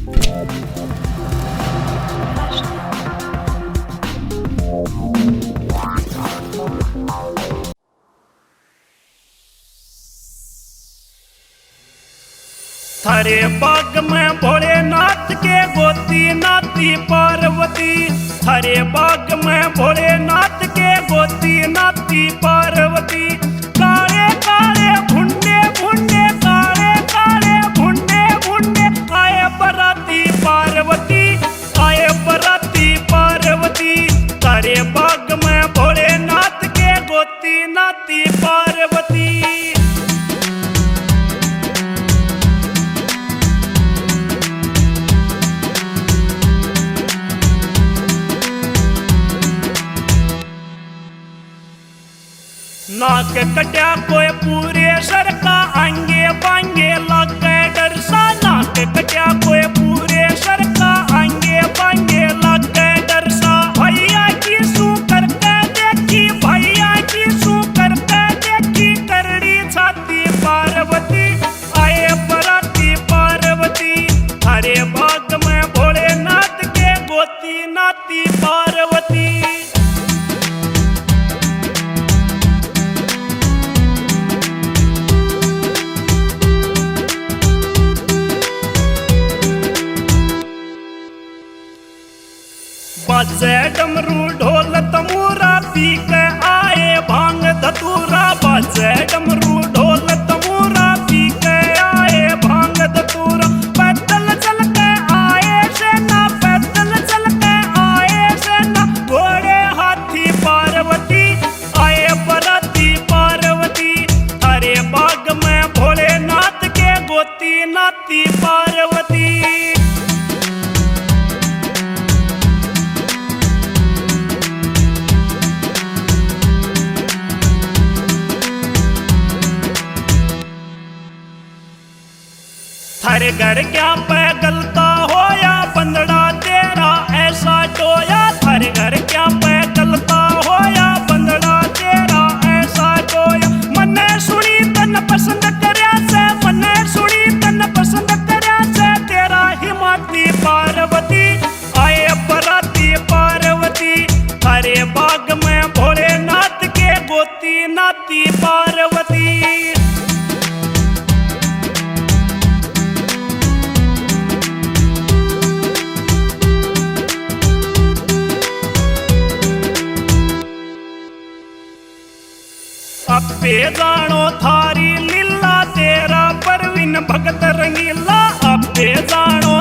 थारे बाग में भोलेनाथ के गोती नाती पार्वती। थारे बाग में भोलेनाथ के गोती नाती पार्वती। काले काले भुंडे भुंडे काले काले भुंडे भुंडे आए बराती पार्वती। आए बराती पार्वती। थारे बाग में भोलेनाथ के गोती नाती पार्वती। नाक कट्या कोई पूरे सर का आंगे बांगे लागे डर सा। नाक कट्या कोई पूरे सर का आंगे बांगे लागे डर सा। भैया की सू करके देखी भैया की सू करके देखी करड़ी छाती पार्वती। आए बराती पार्वती। हरे बाग में भोलेनाथ के गोती नाती पार्वती। बाजे डमरू ढोल तमूरा पी के आए भांग धतूरा। बाजे डमरू ढोल तमूरा पी के आए भांग धतूरा। पैदल चल के आए सेना पैदल चल के आए सेना। घोड़े हाथी पार्वती। आए बराती पार्वती। हरे बाग में भोलेनाथ के गोती नाती पार्वती। थारे घर क्या पे गलता होया बंदड़ा तेरा ऐसा टोया। थारे घर क्या पे गलता होया बंदड़ा तेरा ऐसा टोया। मन्ने सुनी तन पसंद करया से मन्ने सुनी तन पसंद करया से। तेरा हिमाती पार्वती। आए बराती पार्वती। थारे बाग में भोलेनाथ के गोती नाती पार्वती। अबे जानो थारी लीला तेरा परवीन भगत रंगीला। अबे जानो